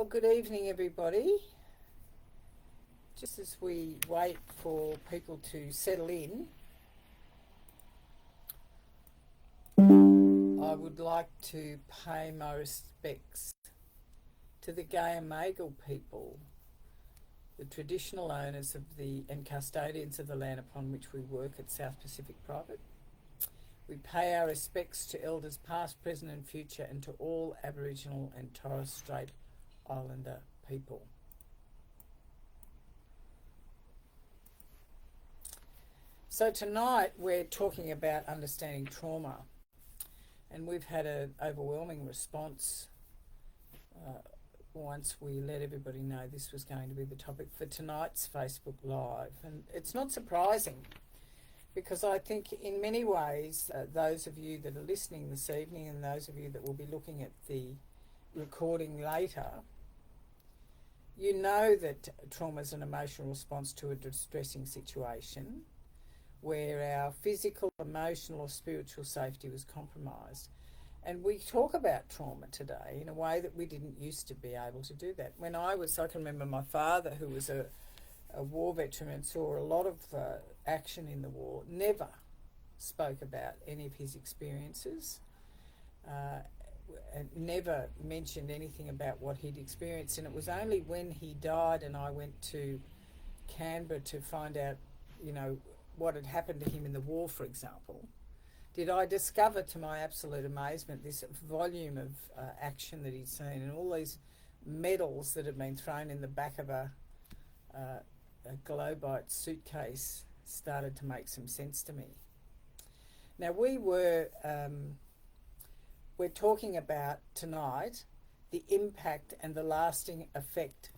Well, good evening, everybody. Just as we wait for people to settle in, I would like to pay my respects to the Gayamagal people, the traditional owners of and custodians of the land upon which we work at South Pacific Private. We pay our respects to elders past, present and future, and to all Aboriginal and Torres Strait Islander people. So tonight we're talking about understanding trauma, and we've had an overwhelming response once we let everybody know this was going to be the topic for tonight's Facebook Live. And it's not surprising, because I think in many ways those of you that are listening this evening and those of you that will be looking at the recording later, you know that trauma is an emotional response to a distressing situation where our physical, emotional or spiritual safety was compromised. And we talk about trauma today in a way that we didn't used to be able to do that. When I can remember my father, who was a war veteran and saw a lot of action in the war, never spoke about any of his experiences, and never mentioned anything about what he'd experienced. And it was only when he died and I went to Canberra to find out, what had happened to him in the war, for example, did I discover, to my absolute amazement, this volume of action that he'd seen and all these medals that had been thrown in the back of a Globite suitcase started to make some sense to me. Now we're talking about tonight the impact and the lasting effect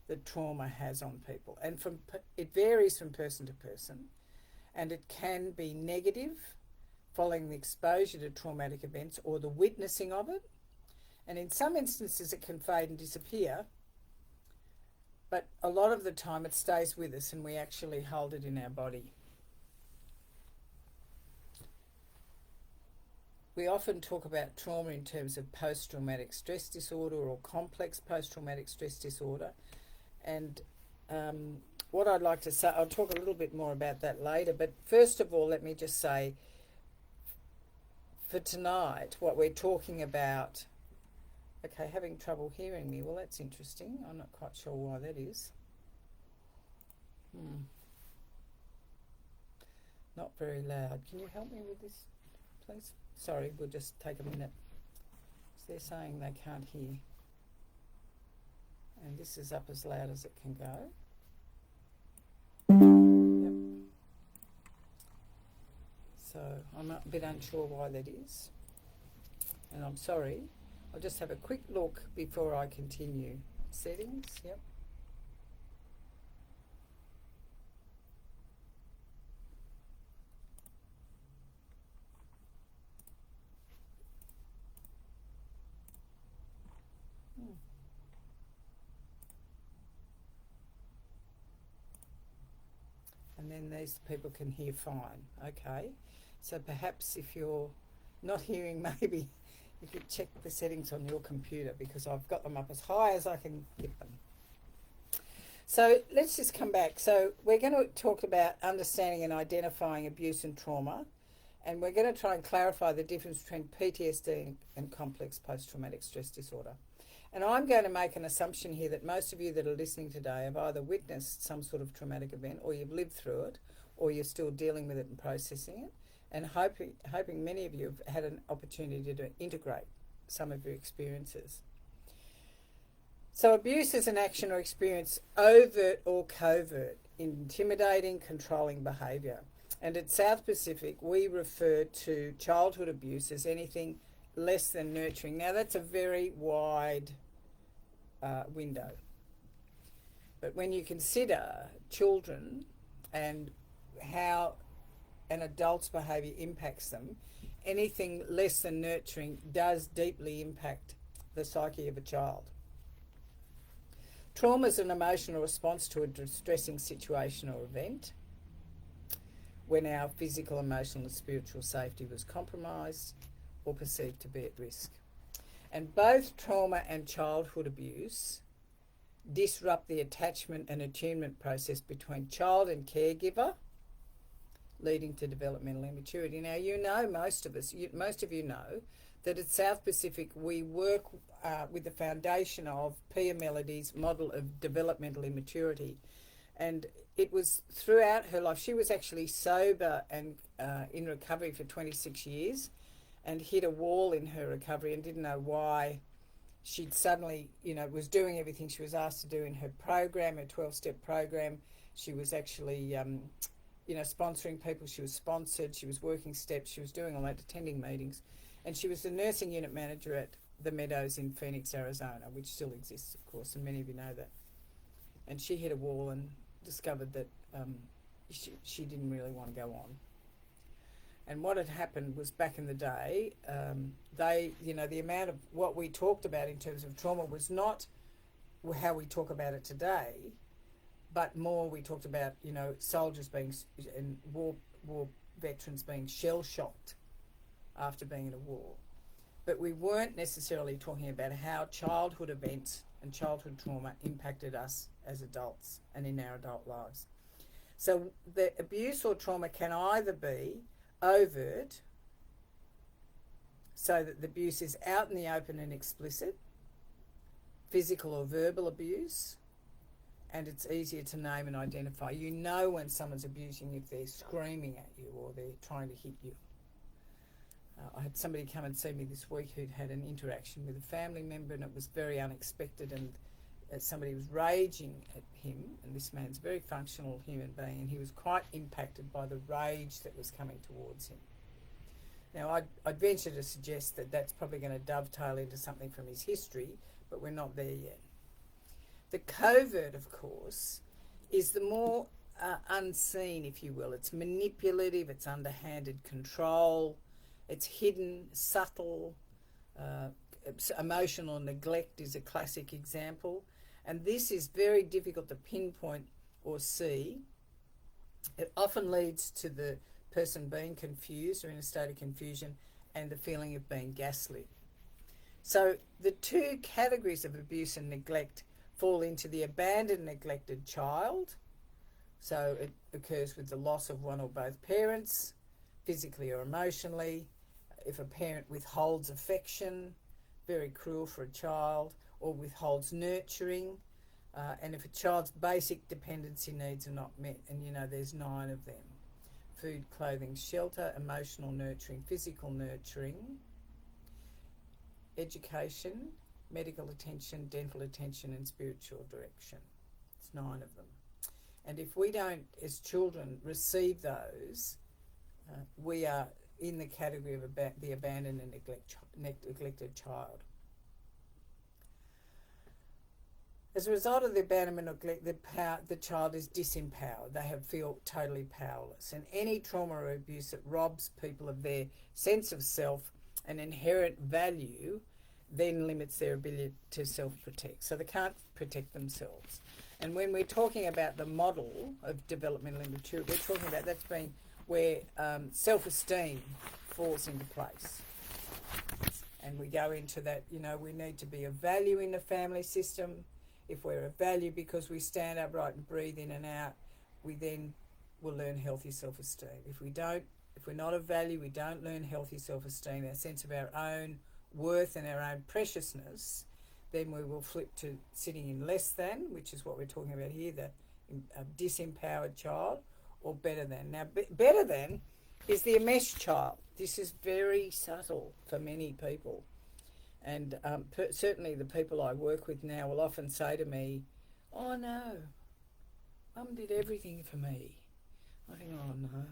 that trauma has on people, and it varies from person to person, and it can be negative following the exposure to traumatic events or the witnessing of it, and in some instances it can fade and disappear, but a lot of the time it stays with us and we actually hold it in our body. We often talk about trauma in terms of post-traumatic stress disorder or complex post-traumatic stress disorder, and what I'd like to say, I'll talk a little bit more about that later, but first of all let me just say, for tonight what we're talking about, okay, having trouble hearing me, well that's interesting, I'm not quite sure why that is. Not very loud. Can you help me with this, please? Sorry, we'll just take a minute. So they're saying they can't hear. And this is up as loud as it can go. Yep. So I'm a bit unsure why that is. And I'm sorry. I'll just have a quick look before I continue. Settings, yep. And then these people can hear fine. Okay, so perhaps if you're not hearing, maybe you could check the settings on your computer, because I've got them up as high as I can get them. So let's just come back. So we're going to talk about understanding and identifying abuse and trauma, and we're going to try and clarify the difference between PTSD and complex post-traumatic stress disorder. And I'm going to make an assumption here that most of you that are listening today have either witnessed some sort of traumatic event, or you've lived through it, or you're still dealing with it and processing it, and hoping many of you have had an opportunity to integrate some of your experiences. So abuse is an action or experience, overt or covert, intimidating, controlling behaviour. And at South Pacific, we refer to childhood abuse as anything less than nurturing. Now that's a very wide window, but when you consider children and how an adult's behaviour impacts them, anything less than nurturing does deeply impact the psyche of a child. Trauma is an emotional response to a distressing situation or event when our physical, emotional and spiritual safety was compromised or perceived to be at risk. And both trauma and childhood abuse disrupt the attachment and attunement process between child and caregiver, leading to developmental immaturity. Now, you know, most of you know that at South Pacific we work with the foundation of Pia Melody's model of developmental immaturity. And it was throughout her life. She was actually sober and in recovery for 26 years and hit a wall in her recovery and didn't know why. She'd suddenly, was doing everything she was asked to do in her program, her 12-step program. She was actually, sponsoring people. She was sponsored. She was working steps. She was doing all that, attending meetings. And she was the nursing unit manager at the Meadows in Phoenix, Arizona, which still exists, of course, and many of you know that. And she hit a wall and discovered that she didn't really want to go on. And what had happened was, back in the day, the amount of what we talked about in terms of trauma was not how we talk about it today, but more we talked about, soldiers being and war veterans being shell-shocked after being in a war. But we weren't necessarily talking about how childhood events and childhood trauma impacted us as adults and in our adult lives. So the abuse or trauma can either be overt, so that the abuse is out in the open and explicit, physical or verbal abuse, and it's easier to name and identify. You know when someone's abusing if they're screaming at you or they're trying to hit you. I had somebody come and see me this week who'd had an interaction with a family member, and it was very unexpected, and somebody was raging at him, and this man's a very functional human being, and he was quite impacted by the rage that was coming towards him. Now, I'd venture to suggest that that's probably going to dovetail into something from his history, but we're not there yet. The covert, of course, is the more unseen, if you will. It's manipulative, it's underhanded control, it's hidden, subtle. Emotional neglect is a classic example. And this is very difficult to pinpoint or see. It often leads to the person being confused or in a state of confusion and the feeling of being gaslit. So the two categories of abuse and neglect fall into the abandoned, neglected child. So it occurs with the loss of one or both parents, physically or emotionally. If a parent withholds affection, very cruel for a child, or withholds nurturing, and if a child's basic dependency needs are not met, and there's 9 of them: food, clothing, shelter, emotional nurturing, physical nurturing, education, medical attention, dental attention, and spiritual direction. It's 9 of them. And if we don't, as children, receive those, we are in the category of the abandoned and neglected child. As a result of the abandonment or neglect, the child is disempowered. They feel totally powerless. And any trauma or abuse that robs people of their sense of self and inherent value then limits their ability to self-protect. So they can't protect themselves. And when we're talking about the model of developmental immaturity, we're talking about that's being where self-esteem falls into place. And we go into that, we need to be of value in the family system. If we're of value because we stand upright and breathe in and out, we then will learn healthy self-esteem. If we're not of value, we don't learn healthy self-esteem, our sense of our own worth and our own preciousness, then we will flip to sitting in less than, which is what we're talking about here, the disempowered child, or better than. Now, better than is the enmeshed child. This is very subtle for many people. And certainly the people I work with now will often say to me, "Oh no, Mum did everything for me." I think, "Oh no."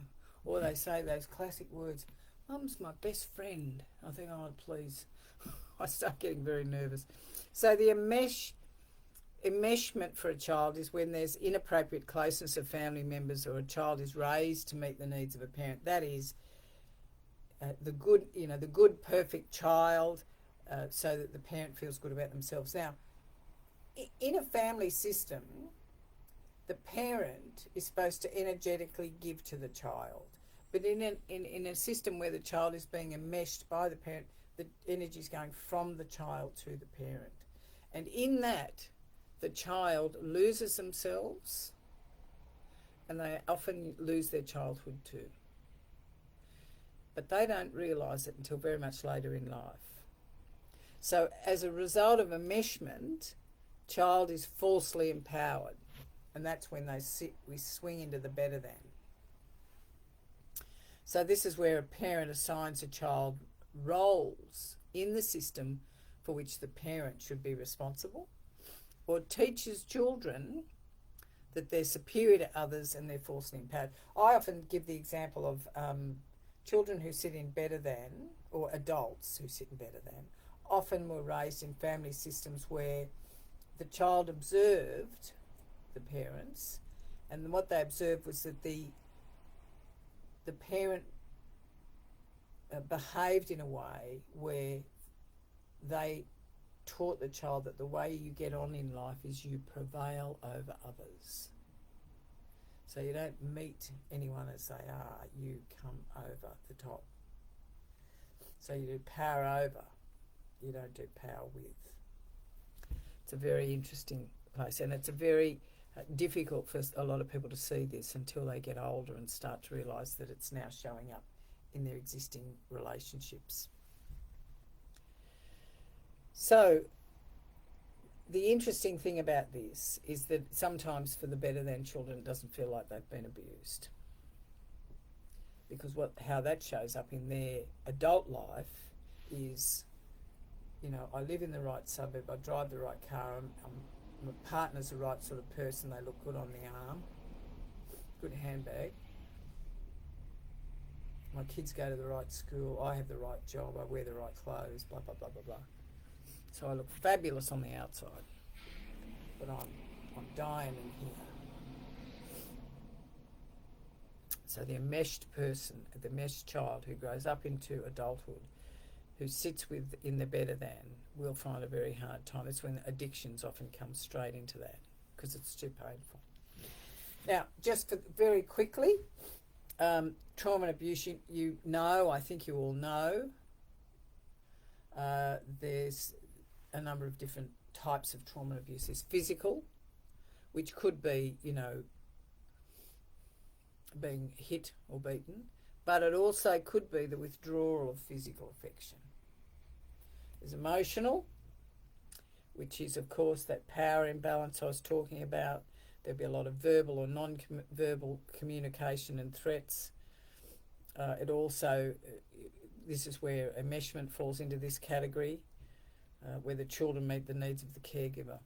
Or they say those classic words, "Mum's my best friend." I think, "Oh, please." I start getting very nervous. So the enmeshment for a child is when there's inappropriate closeness of family members, or a child is raised to meet the needs of a parent. That is the good, perfect child, so that the parent feels good about themselves. Now, in a family system, the parent is supposed to energetically give to the child. But in a system where the child is being enmeshed by the parent, the energy is going from the child to the parent. And in that, the child loses themselves, and they often lose their childhood too. But they don't realise it until very much later in life. So as a result of enmeshment, child is falsely empowered, and that's when we swing into the better than. So this is where a parent assigns a child roles in the system for which the parent should be responsible, or teaches children that they're superior to others and they're falsely empowered. I often give the example of children who sit in better than, or adults who sit in better than, often were raised in family systems where the child observed the parents, and what they observed was that the parent behaved in a way where they taught the child that the way you get on in life is you prevail over others. So you don't meet anyone as they are, you come over the top. So you do power over, you don't do power with. It's a very interesting place, and it's a very difficult for a lot of people to see this until they get older and start to realise that it's now showing up in their existing relationships. So the interesting thing about this is that sometimes for the better than children, it doesn't feel like they've been abused, because how that shows up in their adult life is, I live in the right suburb, I drive the right car, my partner's the right sort of person, they look good on the arm, good handbag, my kids go to the right school, I have the right job, I wear the right clothes, blah, blah, blah, blah, blah. So I look fabulous on the outside, but I'm Diane in here. So the enmeshed person, the enmeshed child who grows up into adulthood, who sits in the better than, will find a very hard time. It's when addictions often come straight into that, because it's too painful. Now, just very quickly, trauma and abuse, I think you all know, there's a number of different types of trauma and abuse. There's physical, which could be, being hit or beaten, but it also could be the withdrawal of physical affection. There's emotional, which is, of course, that power imbalance I was talking about. There'll be a lot of verbal or non-verbal communication and threats. This is where enmeshment falls into this category, where the children meet the needs of the caregiver.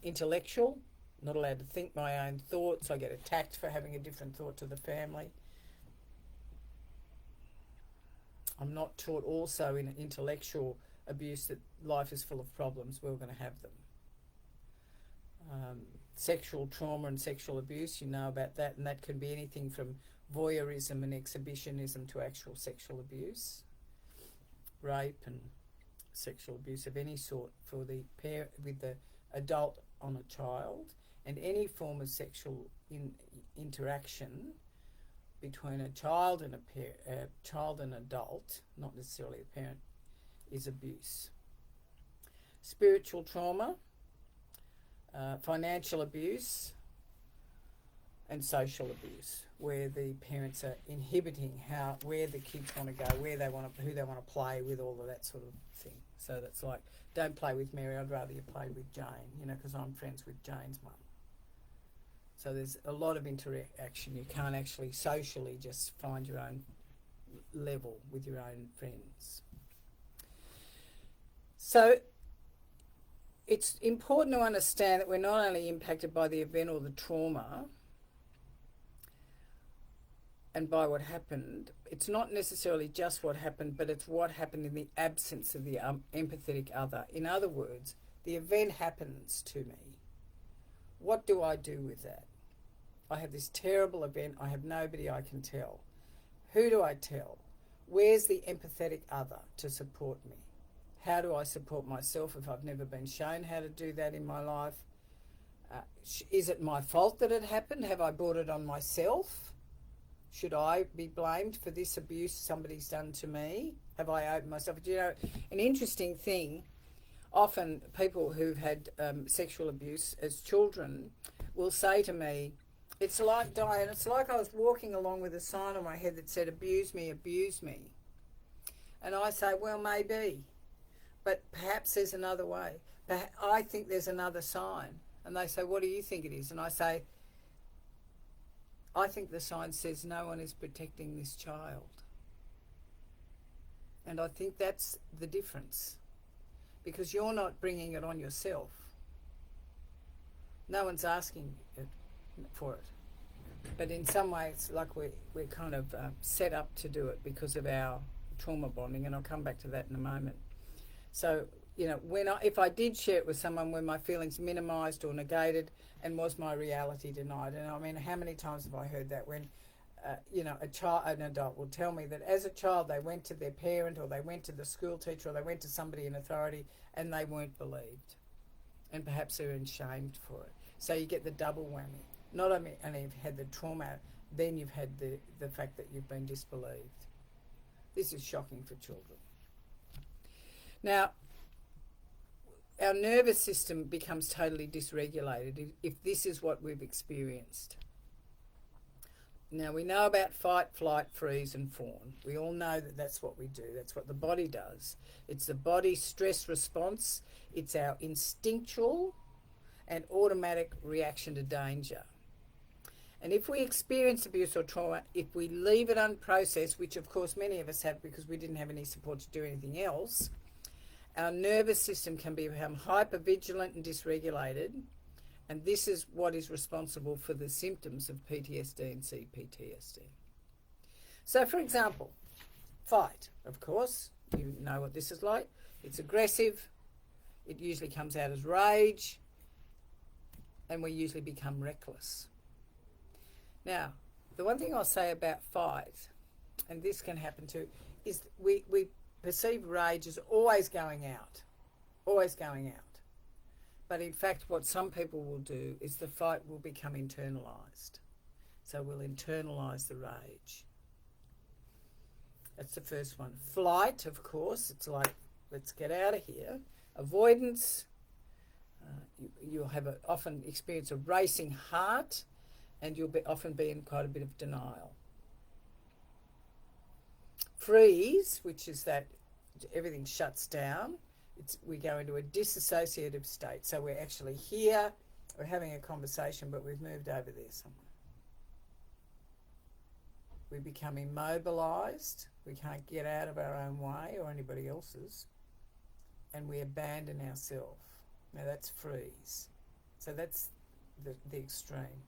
Intellectual, not allowed to think my own thoughts. I get attacked for having a different thought to the family. I'm not taught also in intellectual abuse that life is full of problems. We're going to have them. Sexual trauma and sexual abuse, you know about that, and that can be anything from voyeurism and exhibitionism to actual sexual abuse, rape and sexual abuse of any sort for the parent with the adult on a child, and any form of sexual interaction between a child and child and adult, not necessarily a parent, is abuse. Spiritual trauma, financial abuse, and social abuse, where the parents are inhibiting where the kids want to go, who they want to play with, all of that sort of thing. So that's like, don't play with Mary, I'd rather you play with Jane, because I'm friends with Jane's mum. So there's a lot of interaction. You can't actually socially just find your own level with your own friends. So it's important to understand that we're not only impacted by the event or the trauma and by what happened. It's not necessarily just what happened, but it's what happened in the absence of the empathetic other. In other words, the event happens to me. What do I do with that? I have this terrible event. I have nobody I can tell. Who do I tell? Where's the empathetic other to support me? How do I support myself if I've never been shown how to do that in my life? Is it my fault that it happened? Have I brought it on myself? Should I be blamed for this abuse somebody's done to me? Have I opened myself? Do you know, an interesting thing, often people who've had sexual abuse as children will say to me, it's like, Diane, it's like I was walking along with a sign on my head that said, abuse me, abuse me. And I say, well, maybe, but perhaps there's another way. I think there's another sign. And they say, what do you think it is? And I say, I think the sign says no one is protecting this child. And I think that's the difference, because you're not bringing it on yourself. No one's asking for it. But in some ways, like we're kind of set up to do it because of our trauma bonding, and I'll come back to that in a moment. So, you know, if I did share it with someone where my feelings minimised or negated, and was my reality denied? And I mean, how many times have I heard that when, you know, an adult will tell me that as a child they went to their parent or they went to the school teacher or they went to somebody in authority and they weren't believed, and perhaps they're shamed for it. So you get the double whammy. Not only you've had the trauma, then you've had the fact that you've been disbelieved. This is shocking for children. Now, our nervous system becomes totally dysregulated if this is what we've experienced. Now, we know about fight, flight, freeze and fawn. We all know that that's what we do. That's what the body does. It's the body's stress response. It's our instinctual and automatic reaction to danger. And if we experience abuse or trauma, if we leave it unprocessed, which of course many of us have because we didn't have any support to do anything else, our nervous system can become hypervigilant and dysregulated, and this is what is responsible for the symptoms of PTSD and CPTSD. So, for example, fight, of course, you know what this is like. It's aggressive, it usually comes out as rage, and we usually become reckless. Now, the one thing I'll say about fight, and this can happen too, is we perceive rage as always going out. But in fact, what some people will do is the fight will become internalised. So we'll internalise the rage. That's the first one. Flight, of course, it's like, let's get out of here. Avoidance, you'll have often experience a racing heart, and you'll often be in quite a bit of denial. Freeze, which is that everything shuts down. We go into a disassociative state. So we're actually here, we're having a conversation, but we've moved over there somewhere. We become immobilised. We can't get out of our own way or anybody else's. And we abandon ourselves. Now that's freeze. So that's the extreme.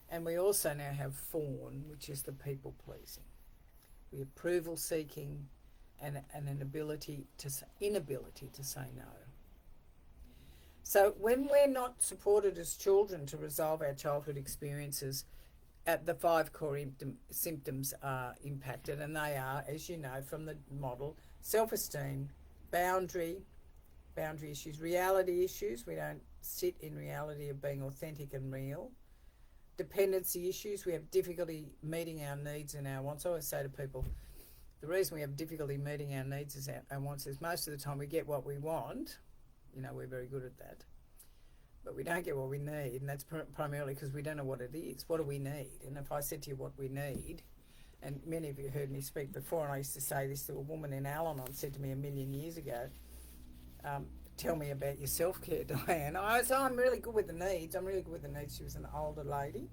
And we also now have fawn, which is the people pleasing. We approval seeking and an inability to say no. So when we're not supported as children to resolve our childhood experiences, the 5 core symptoms are impacted, and they are, as you know from the model, self-esteem, boundary issues, reality issues. We don't sit in reality of being authentic and real. Dependency issues. We have difficulty meeting our needs and our wants. I always say to people, the reason we have difficulty meeting our needs and wants is most of the time we get what we want. You know, we're very good at that. But we don't get what we need, and that's primarily because we don't know what it is. What do we need? And if I said to you what we need, and many of you heard me speak before, and I used to say this to a woman in Al-Anon, said to me 1,000,000 years ago, tell me about your self-care, Diane. I said, I'm really good with the needs. She was an older lady,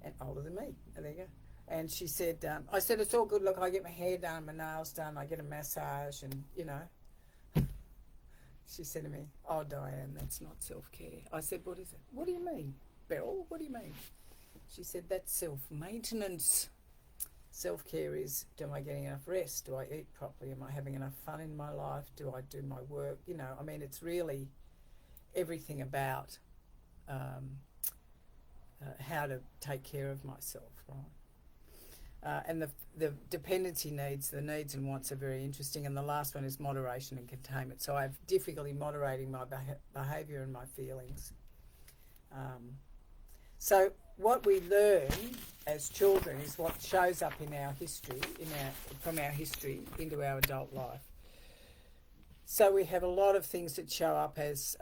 and older than me. There you go. And she said, I said, it's all good. Look, I get my hair done, my nails done, I get a massage, and, you know. She said to me, oh, Diane, that's not self-care. I said, what is it? What do you mean, Beryl? What do you mean? She said, that's self-maintenance. Self-care is, am I getting enough rest? Do I eat properly? Am I having enough fun in my life? Do I do my work? You know, I mean, it's really everything about how to take care of myself, right? And the dependency needs, the needs and wants are very interesting. And the last one is moderation and containment. So I have difficulty moderating my behaviour and my feelings. So what we learn as children is what shows up in our history, from our history into our adult life. So we have a lot of things that show up as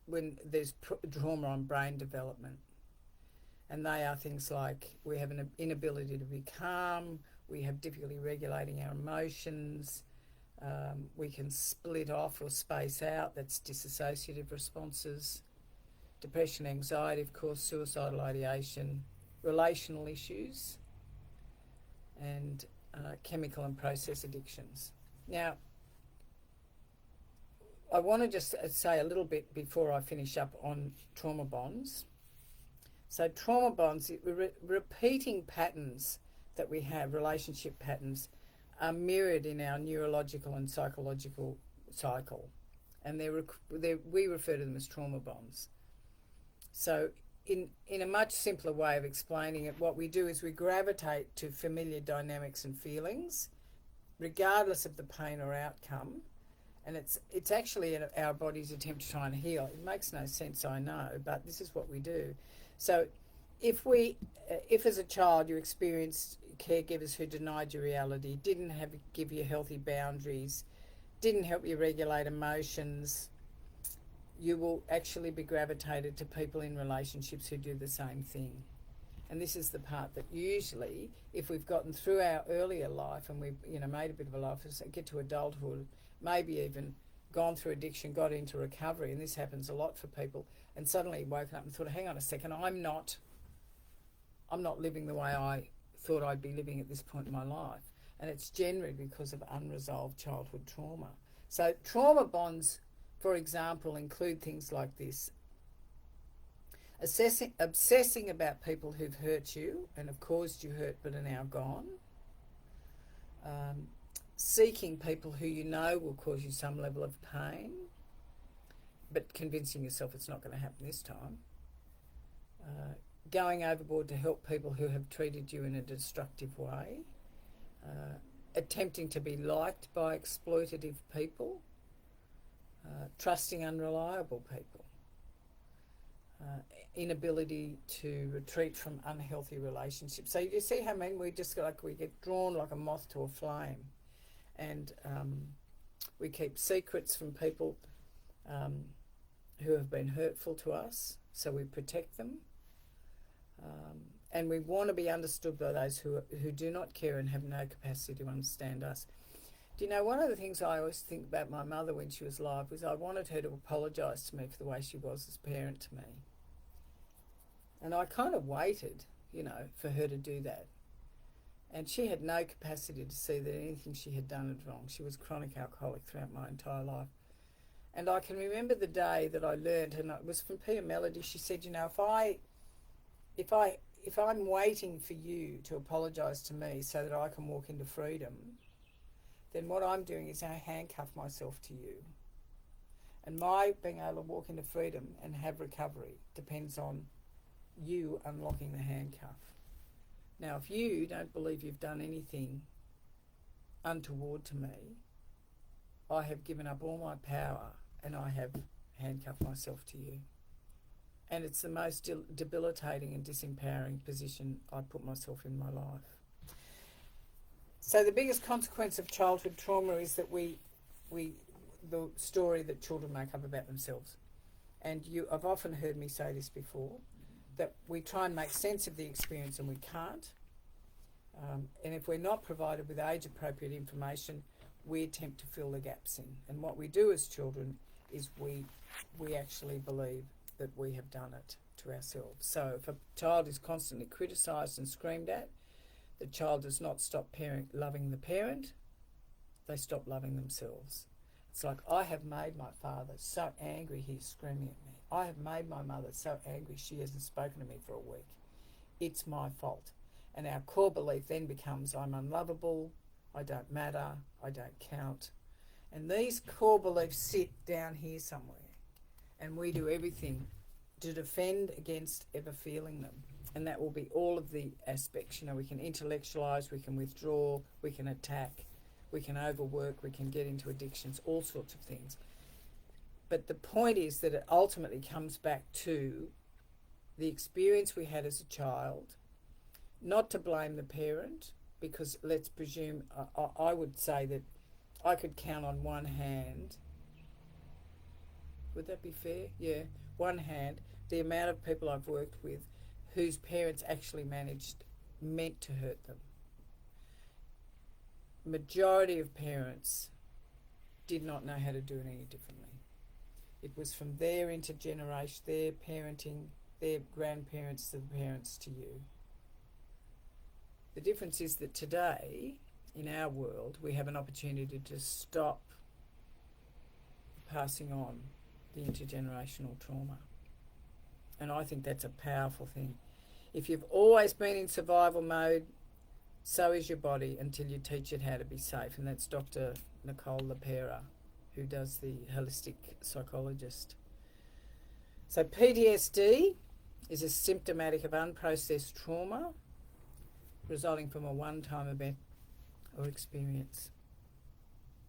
when there's trauma on brain development. And they are things like we have an inability to be calm, we have difficulty regulating our emotions, we can split off or space out, that's dissociative responses, depression, anxiety, of course, suicidal ideation, relational issues, and chemical and process addictions. Now, I want to just say a little bit before I finish up on trauma bonds. So trauma bonds, repeating patterns that we have, relationship patterns, are mirrored in our neurological and psychological cycle. And we refer to them as trauma bonds. So in a much simpler way of explaining it, what we do is we gravitate to familiar dynamics and feelings, regardless of the pain or outcome. And it's actually our body's attempt to try and heal. It makes no sense, I know, but this is what we do. So if as a child you experienced caregivers who denied you reality, didn't give you healthy boundaries, didn't help you regulate emotions, you will actually be gravitated to people in relationships who do the same thing. And this is the part that usually, if we've gotten through our earlier life and we've made a bit of a life, get to adulthood, maybe even gone through addiction, got into recovery, and this happens a lot for people, and suddenly woken up and thought, hang on a second, I'm not living the way I thought I'd be living at this point in my life. And it's generally because of unresolved childhood trauma. So trauma bonds, for example, include things like this: obsessing about people who've hurt you and have caused you hurt but are now gone. Seeking people who you know will cause you some level of pain, but convincing yourself it's not going to happen this time. Going overboard to help people who have treated you in a destructive way. Attempting to be liked by exploitative people. Trusting unreliable people. Inability to retreat from unhealthy relationships. So you see how we get drawn like a moth to a flame. And we keep secrets from people who have been hurtful to us, so we protect them. And we want to be understood by those who do not care and have no capacity to understand us. Do you know, one of the things I always think about my mother when she was alive was I wanted her to apologise to me for the way she was as a parent to me. And I kind of waited, for her to do that. And she had no capacity to see that anything she had done was wrong. She was a chronic alcoholic throughout my entire life. And I can remember the day that I learned, and it was from Pia Melody. She said, if I'm waiting for you to apologise to me so that I can walk into freedom, then what I'm doing is I handcuff myself to you. And my being able to walk into freedom and have recovery depends on you unlocking the handcuff. Now, if you don't believe you've done anything untoward to me, I have given up all my power and I have handcuffed myself to you. And it's the most debilitating and disempowering position I put myself in my life. So the biggest consequence of childhood trauma is that the story that children make up about themselves. And I've often heard me say this before, that we try and make sense of the experience and we can't. And if we're not provided with age-appropriate information, we attempt to fill the gaps in. And what we do as children is we actually believe that we have done it to ourselves. So if a child is constantly criticised and screamed at, the child does not stop loving the parent, they stop loving themselves. It's like, I have made my father so angry he's screaming at me. I have made my mother so angry she hasn't spoken to me for a week. It's my fault. And our core belief then becomes, I'm unlovable, I don't matter, I don't count. And these core beliefs sit down here somewhere. And we do everything to defend against ever feeling them. And that will be all of the aspects. We can intellectualise, we can withdraw, we can attack, we can overwork, we can get into addictions, all sorts of things. But the point is that it ultimately comes back to the experience we had as a child, not to blame the parent, because let's presume, I would say that I could count on one hand, would that be fair? Yeah, one hand, the amount of people I've worked with whose parents actually meant to hurt them. Majority of parents did not know how to do it any differently. It was from their intergeneration, their parenting, their grandparents to the parents to you. The difference is that today, in our world, we have an opportunity to stop passing on the intergenerational trauma. And I think that's a powerful thing. If you've always been in survival mode, so is your body until you teach it how to be safe. And that's Dr. Nicole LaPera, who does the holistic psychologist. So PTSD is a symptomatic of unprocessed trauma resulting from a one-time event or experience.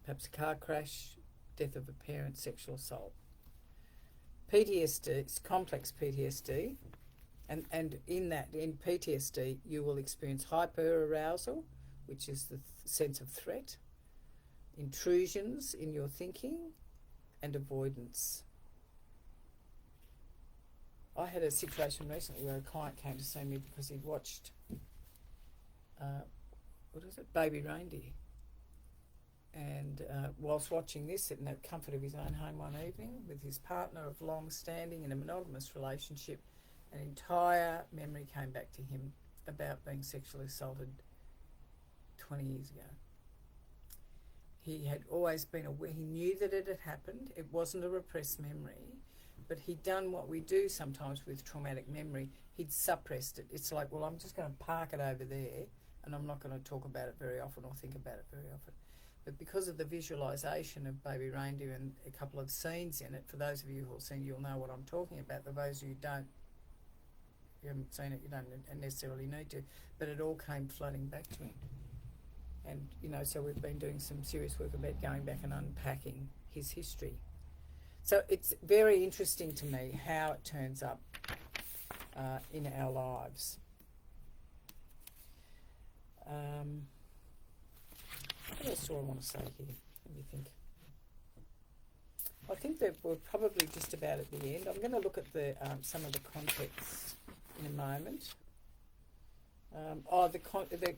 Perhaps a car crash, death of a parent, sexual assault. PTSD, it's complex PTSD, and in PTSD you will experience hyperarousal, which is the sense of threat, intrusions in your thinking, and avoidance. I had a situation recently where a client came to see me because he'd watched, Baby Reindeer. And whilst watching this in the comfort of his own home one evening with his partner of long standing in a monogamous relationship, an entire memory came back to him about being sexually assaulted 20 years ago. He had always been aware, he knew that it had happened, it wasn't a repressed memory, but he'd done what we do sometimes with traumatic memory, he'd suppressed it. It's like, well, I'm just going to park it over there and I'm not going to talk about it very often or think about it very often. But because of the visualisation of Baby Reindeer and a couple of scenes in it, for those of you who have seen, you'll know what I'm talking about. For those of you who haven't seen it, you don't necessarily need to. But it all came flooding back to him. And, so we've been doing some serious work about going back and unpacking his history. So it's very interesting to me how it turns up in our lives. What else do I want to say here? Let me think. I think that we're probably just about at the end. I'm going to look at the some of the context in a moment. The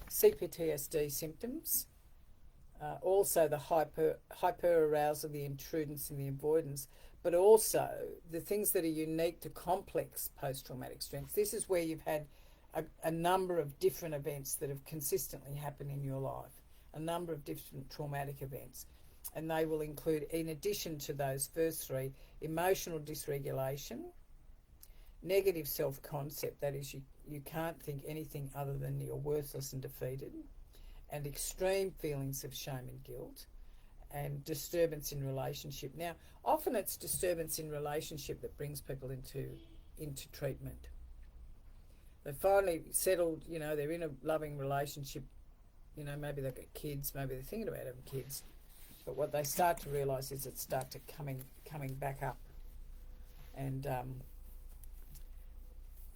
CPTSD symptoms, also the hyperarousal, the intrudence and the avoidance, but also the things that are unique to complex post-traumatic stress. This is where you've had a number of different events that have consistently happened in your life, a number of different traumatic events. And they will include, in addition to those first three, emotional dysregulation, negative self-concept, that is you can't think anything other than you're worthless and defeated, and extreme feelings of shame and guilt, and disturbance in relationship. Now, often it's disturbance in relationship that brings people into treatment. They finally settled, they're in a loving relationship, maybe they've got kids, maybe they're thinking about having kids, but what they start to realise is it starts coming back up, and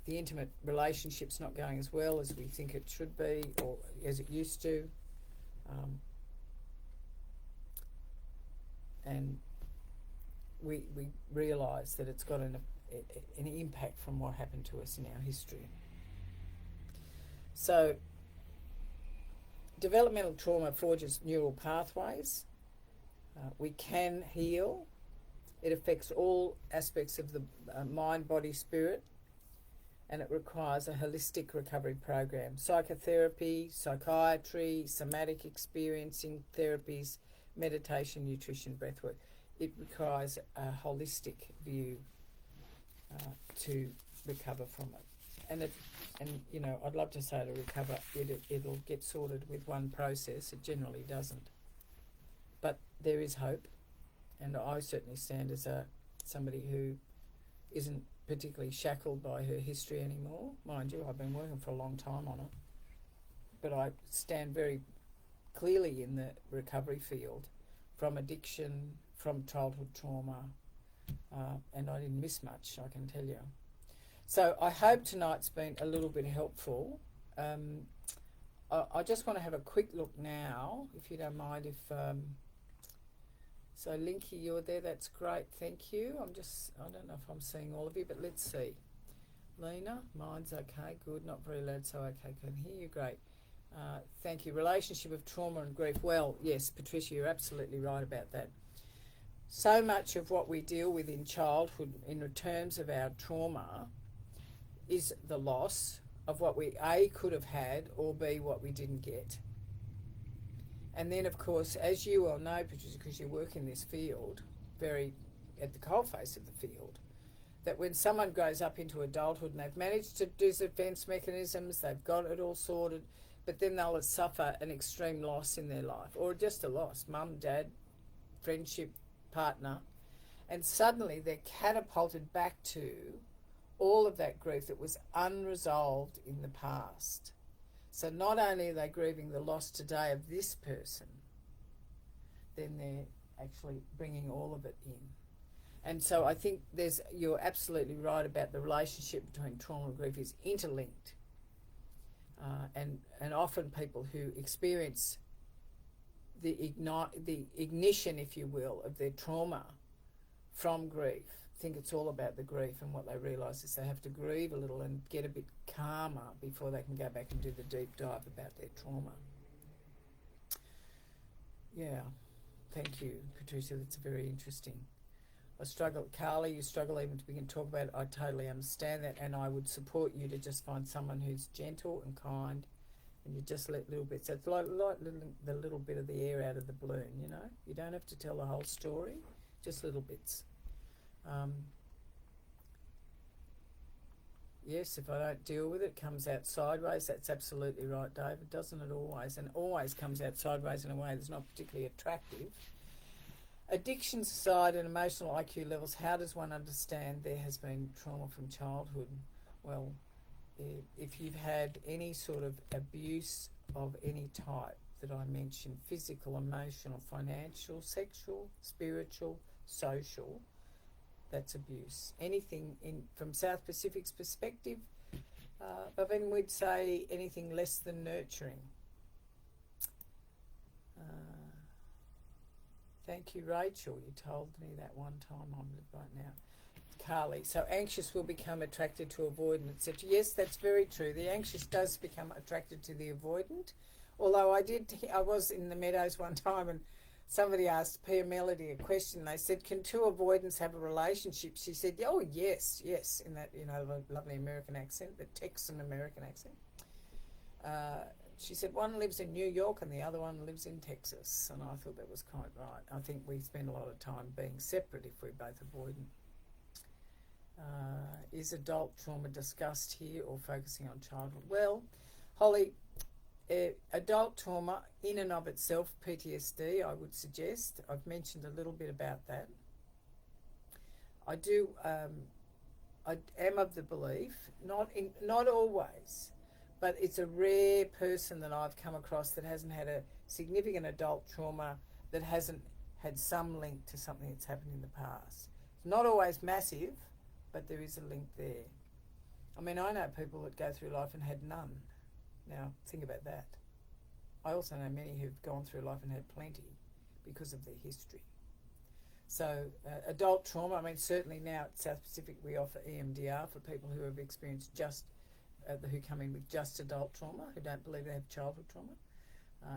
the intimate relationship's not going as well as we think it should be or as it used to, and we realise that it's got an impact from what happened to us in our history. So developmental trauma forges neural pathways. We can heal. It affects all aspects of the mind, body, spirit, and it requires a holistic recovery program. Psychotherapy, psychiatry, somatic experiencing therapies, meditation, nutrition, breathwork. It requires a holistic view to recover from it. And I'd love to say to recover, it'll get sorted with one process. It generally doesn't. But there is hope, and I certainly stand as somebody who isn't particularly shackled by her history anymore. Mind you, I've been working for a long time on it. But I stand very clearly in the recovery field from addiction, from childhood trauma, and I didn't miss much, I can tell you. So I hope tonight's been a little bit helpful. I just want to have a quick look now, if you don't mind. If so, Linky, you're there. That's great. Thank you. I don't know if I'm seeing all of you, but let's see. Lena, mine's okay. Good. Not very loud, so okay. Can hear you. Great. Thank you. Relationship of trauma and grief. Well, yes, Patricia, you're absolutely right about that. So much of what we deal with in childhood in terms of our trauma is the loss of what we A, could have had, or B, what we didn't get. And then, of course, as you well know, Patricia, because you work in this field, very at the coalface of the field, that when someone grows up into adulthood and they've managed to do defense mechanisms, they've got it all sorted, but then they'll suffer an extreme loss in their life, or just a loss, mum, dad, friendship, partner, and suddenly they're catapulted back to all of that grief that was unresolved in the past. So not only are they grieving the loss today of this person, then they're actually bringing all of it in. And so I think you're absolutely right about the relationship between trauma and grief is interlinked. And often people who experience the ignition, if you will, of their trauma from grief think it's all about the grief, and what they realise is they have to grieve a little and get a bit calmer before they can go back and do the deep dive about their trauma. Yeah, thank you, Patricia. That's very interesting. I struggle, Carly, you struggle even to begin to talk about it. I totally understand that, and I would support you to just find someone who's gentle and kind, and you just let little bits. It's like the little bit of the air out of the balloon, you know? You don't have to tell the whole story, just little bits. Yes, if I don't deal with it, it comes out sideways. That's absolutely right, David, doesn't it always? And always comes out sideways in a way that's not particularly attractive. Addictions aside and emotional IQ levels, how does one understand there has been trauma from childhood? Well, if you've had any sort of abuse of any type that I mentioned, physical, emotional, financial, sexual, spiritual, social, that's abuse. Anything from South Pacific's perspective, but then we'd say anything less than nurturing. Thank you, Rachel. You told me that one time. I'm right now. Carly. So anxious will become attracted to avoidant, etc. Yes, that's very true. The anxious does become attracted to the avoidant. Although I was in the Meadows one time and somebody asked Pia Melody a question. They said, can two avoidants have a relationship? She said, oh, yes, in that, lovely American accent, the Texan American accent. She said one lives in New York and the other one lives in Texas. And I thought that was quite right. I think we spend a lot of time being separate if we're both avoidant. Is adult trauma discussed here or focusing on childhood? Well, Holly, adult trauma in and of itself, PTSD, I would suggest. I've mentioned a little bit about that. I am of the belief, not always, but it's a rare person that I've come across that hasn't had a significant adult trauma that hasn't had some link to something that's happened in the past. It's not always massive, but there is a link there. I mean, I know people that go through life and had none. Now, think about that. I also know many who've gone through life and had plenty because of their history. So adult trauma, I mean, certainly now at South Pacific we offer EMDR for people who have experienced who come in with just adult trauma, who don't believe they have childhood trauma.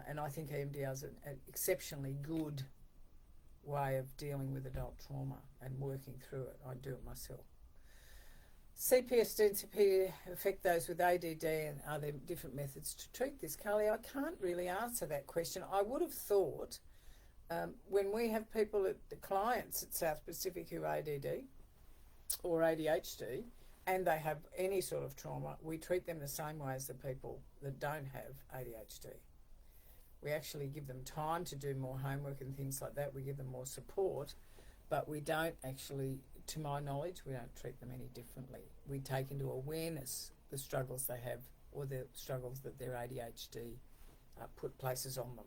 And I think EMDR is an exceptionally good way of dealing with adult trauma and working through it. I do it myself. CPSD and CPD affect those with ADD, and are there different methods to treat this? Carly, I can't really answer that question. I would have thought when we have people, the clients at South Pacific who are ADD or ADHD, and they have any sort of trauma, we treat them the same way as the people that don't have ADHD. We actually give them time to do more homework and things like that. We give them more support, but we don't actually, to my knowledge, we don't treat them any differently. We take into awareness the struggles they have or the struggles that their ADHD put places on them.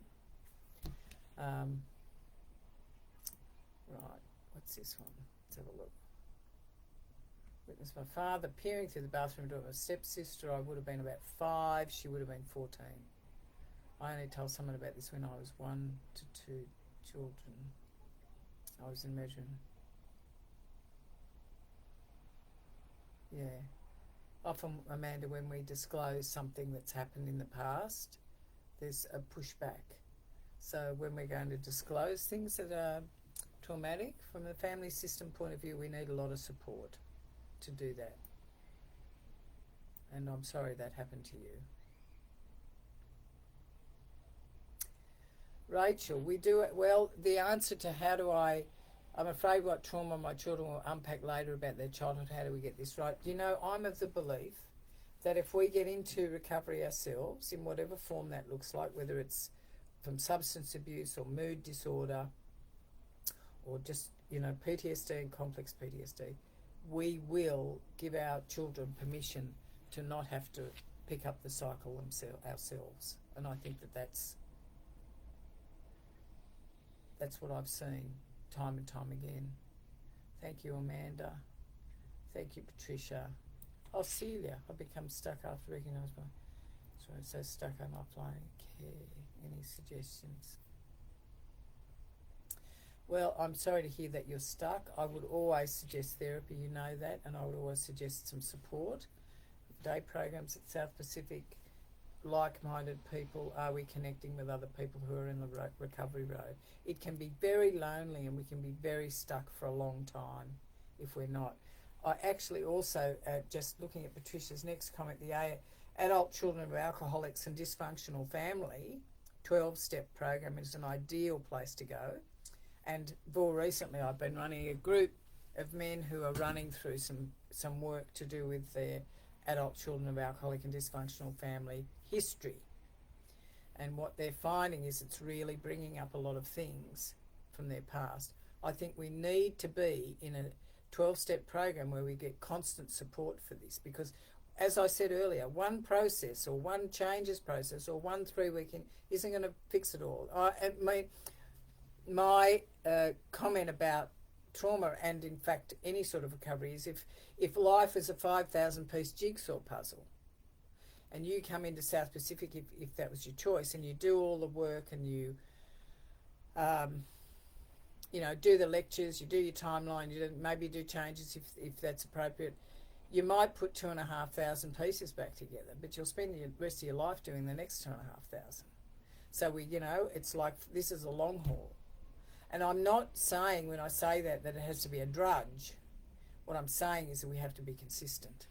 Right, what's this one? Let's have a look. Witnessed my father peering through the bathroom door of a stepsister. I would have been about 5. She would have been 14. I only told someone about this when I was 1 to 2 children. I was in measuring. Yeah. Often, Amanda, when we disclose something that's happened in the past, there's a pushback. So when we're going to disclose things that are traumatic, from the family system point of view, we need a lot of support to do that. And I'm sorry that happened to you. Rachel, we do it well. The answer to I'm afraid what trauma my children will unpack later about their childhood, how do we get this right? You know, I'm of the belief that if we get into recovery ourselves, in whatever form that looks like, whether it's from substance abuse or mood disorder or just, PTSD and complex PTSD, we will give our children permission to not have to pick up the cycle ourselves. And I think that's what I've seen time and time again. Thank you, Amanda. Thank you, Patricia. Oh, Celia, I've become stuck after recognising my... Sorry, so stuck I'm offline care. Any suggestions? Well, I'm sorry to hear that you're stuck. I would always suggest therapy, you know that, and I would always suggest some support. Day programs at South Pacific, like-minded people. Are we connecting with other people who are in the recovery road? It can be very lonely and we can be very stuck for a long time if we're not. I actually also, just looking at Patricia's next comment, the Adult Children of Alcoholics and Dysfunctional Family 12-step program is an ideal place to go. And more recently I've been running a group of men who are running through some work to do with their adult children of alcoholic and dysfunctional family history. And what they're finding is it's really bringing up a lot of things from their past. I think we need to be in a 12-step program where we get constant support for this, because as I said earlier, one process or one changes process or one 3-week isn't going to fix it all. My comment about trauma and in fact any sort of recovery is if life is a 5,000-piece jigsaw puzzle and you come into South Pacific, if that was your choice, and you do all the work and you do the lectures, you do your timeline, you maybe do changes if that's appropriate, you might put 2,500 pieces back together, but you'll spend the rest of your life doing the next 2,500. So it's like this is a long haul. And I'm not saying when I say that it has to be a drudge. What I'm saying is that we have to be consistent.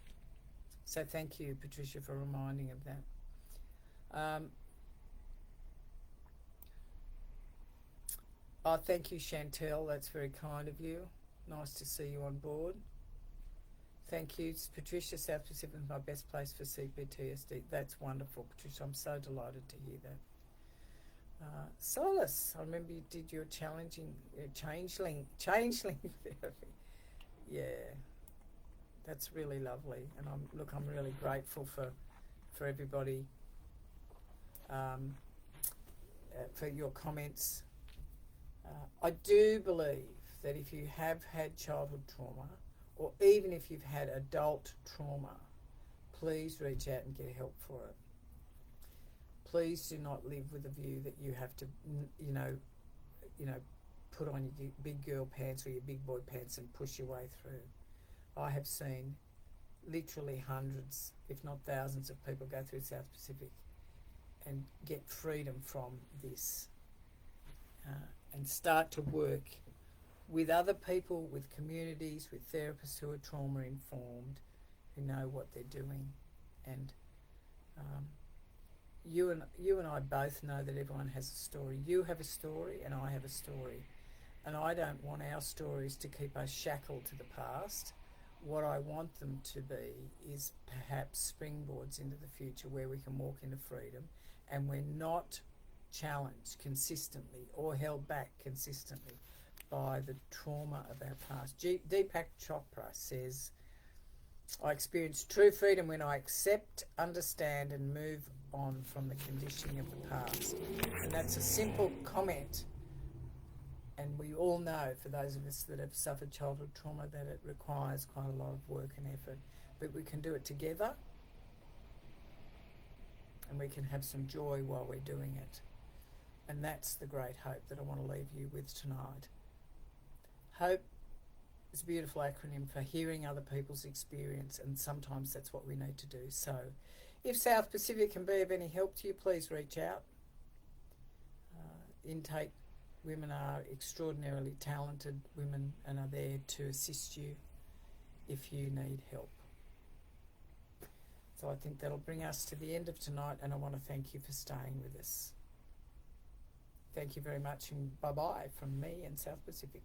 So thank you, Patricia, for reminding of that. Thank you, Chantel. That's very kind of you. Nice to see you on board. Thank you, Patricia. South Pacific is my best place for CPTSD. That's wonderful, Patricia. I'm so delighted to hear that. Solace, I remember you did your changeling therapy. Yeah, that's really lovely, and I'm really grateful for everybody for your comments. I do believe that if you have had childhood trauma, or even if you've had adult trauma, please reach out and get help for it. Please do not live with the view that you have to, put on your big girl pants or your big boy pants and push your way through. I have seen literally hundreds, if not thousands, of people go through South Pacific and get freedom from this and start to work with other people, with communities, with therapists who are trauma informed, who know what they're doing. And you and I both know that everyone has a story. You have a story and I have a story. And I don't want our stories to keep us shackled to the past. What I want them to be is perhaps springboards into the future where we can walk into freedom and we're not challenged consistently or held back consistently by the trauma of our past. Deepak Chopra says, I experience true freedom when I accept, understand and move on from the conditioning of the past. And that's a simple comment. And we all know, for those of us that have suffered childhood trauma, that it requires quite a lot of work and effort. But we can do it together. and we can have some joy while we're doing it. And that's the great hope that I want to leave you with tonight. Hope is a beautiful acronym for hearing other people's experience, and sometimes that's what we need to do. So if South Pacific can be of any help to you, please reach out. Intake women are extraordinarily talented women and are there to assist you if you need help. So I think that'll bring us to the end of tonight, and I want to thank you for staying with us. Thank you very much, and bye-bye from me and South Pacific.